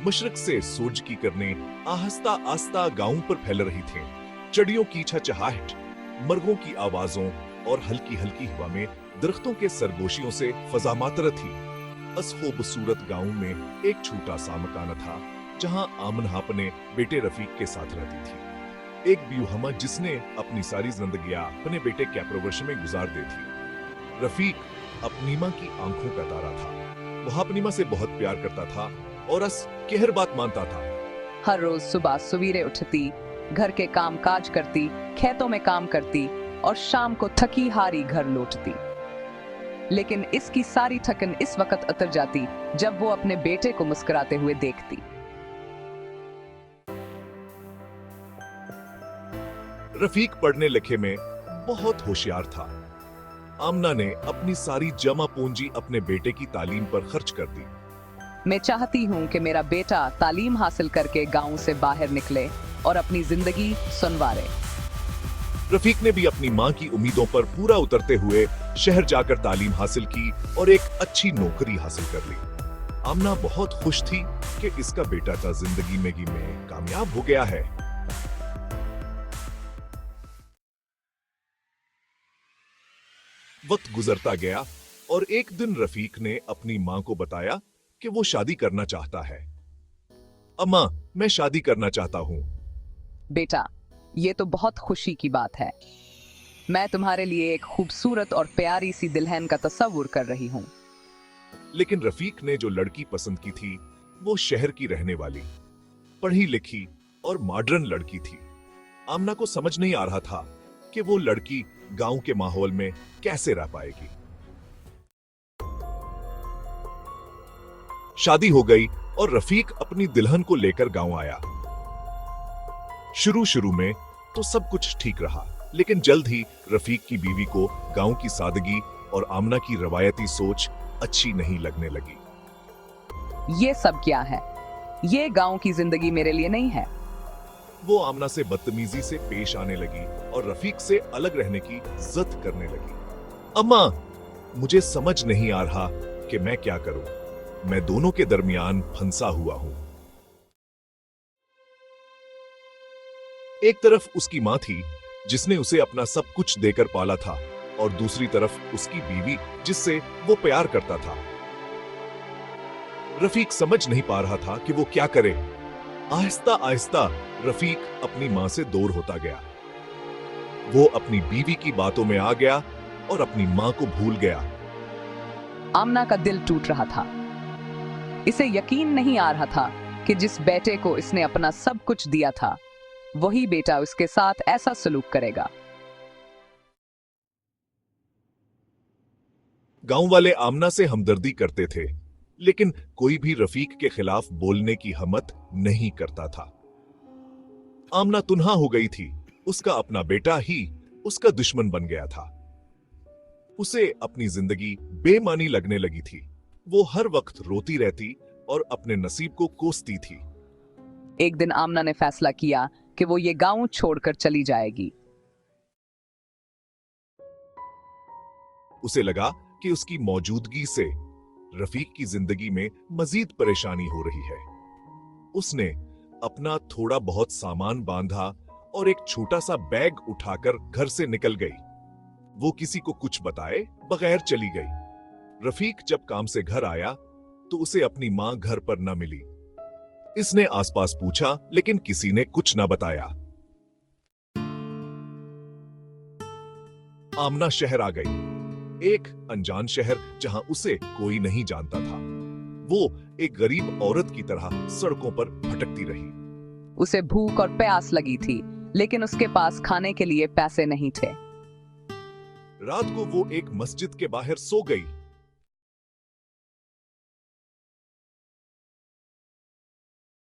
मशरक से सूरज की किरणें आहिस्ता आहिस्ता गांव पर फैल रही थीं। चिड़ियों की चहचहाहट, मर्गों की आवाजों और हल्की हल्की हवा में दरख्तों के सरगोशियों से फजा मातरत थी। इस खूबसूरत गांव में एक छोटा सा मकान था जहां आमना अपने बेटे रफीक के साथ रहती थी। एक ब्यूहमा जिसने अपनी सारी जिंदगी अपने बेटे कैप्रोवर्ष में गुजार दी थी। रफीक अपनी माँ की आंखों का तारा था। वह अपनी माँ से बहुत प्यार करता था और अस कहर बात मानता था। हर रोज सुबह सवेरे उठती, घर के काम काज करती, खेतों में काम करती और शाम को थकी हारी घर लौटती। लेकिन इसकी सारी थकन इस वक्त उतर जाती जब वो अपने बेटे को मुस्कुराते हुए देखती। रफीक पढ़ने लिखे में बहुत होशियार था। आमना ने अपनी सारी जमा पूंजी अपने बेटे की तालीम पर खर्च कर दी। मैं चाहती हूँ कि मेरा बेटा तालीम हासिल करके गांव से बाहर निकले और अपनी जिंदगी सुनवारे। रफीक ने भी अपनी माँ की उम्मीदों पर पूरा उतरते हुए शहर जाकर तालीम हासिल की और एक अच्छी नौकरी हासिल कर ली। आमना बहुत खुश थी कि इसका बेटा तो जिंदगी में कामयाब हो गया है। वक्त गुजरता गया और एक दिन रफीक ने अपनी माँ को बताया कि वो शादी करना चाहता है। अम्मा, मैं शादी करना चाहता हूँ। बेटा, ये तो बहुत खुशी की बात है। मैं तुम्हारे लिए एक खूबसूरत और प्यारी सी दुल्हन का तस्वीर कर रही हूँ। लेकिन रफीक ने जो लड़की पसंद की थी वो शहर की रहने वाली, पढ़ी लिखी और मॉडर्न लड़की थी। आमना को समझ नहीं आ रहा था कि वो लड़की गांव के माहौल में कैसे रह पाएगी। शादी हो गई और रफीक अपनी दुल्हन को लेकर गांव आया। शुरू में तो सब कुछ ठीक रहा, लेकिन जल्द ही रफीक की बीवी को गांव की सादगी और आमना की रवायती सोच अच्छी नहीं लगने लगी। ये सब क्या है? ये गांव की जिंदगी मेरे लिए नहीं है। वो आमना से बदतमीजी से पेश आने लगी और रफीक से अलग रहने की जिद करने लगी। अम्मा, मुझे समझ नहीं आ रहा कि मैं क्या करूं। मैं दोनों के दरमियान फंसा हुआ हूं। एक तरफ उसकी मां थी जिसने उसे अपना सब कुछ देकर पाला था और दूसरी तरफ उसकी बीवी जिससे वो प्यार करता था। रफीक समझ नहीं पा रहा था कि वो क्या करे। आहिस्ता आहिस्ता रफीक अपनी मां से दूर होता गया। वो अपनी बीवी की बातों में आ गया और अपनी मां को भूल गया। आमना का दिल टूट रहा था। इसे यकीन नहीं आ रहा था कि जिस बेटे को इसने अपना सब कुछ दिया था वही बेटा उसके साथ ऐसा सलूक करेगा। गांव वाले आमना से हमदर्दी करते थे, लेकिन कोई भी रफीक के खिलाफ बोलने की हिम्मत नहीं करता था। आमना तुनहा हो गई थी। उसका अपना बेटा ही उसका दुश्मन बन गया था। उसे अपनी जिंदगी बेमानी लगने लगी थी। वो हर वक्त रोती रहती और अपने नसीब को कोसती थी। एक दिन आमना ने फैसला किया कि वो ये गांव छोड़कर चली जाएगी। उसे लगा कि उसकी मौजूदगी से रफीक की जिंदगी में मजीद परेशानी हो रही है। उसने अपना थोड़ा बहुत सामान बांधा और एक छोटा सा बैग उठाकर घर से निकल गई। वो किसी को कुछ बताए बगैर चली गई। रफीक जब काम से घर आया तो उसे अपनी मां घर पर न मिली। इसने आसपास पूछा, लेकिन किसी ने कुछ न बताया। आमना शहर आ गई, एक अनजान शहर जहां उसे कोई नहीं जानता था। वो एक गरीब औरत की तरह सड़कों पर भटकती रही। उसे भूख और प्यास लगी थी, लेकिन उसके पास खाने के लिए पैसे नहीं थे। रात को वो एक मस्जिद के बाहर सो गई।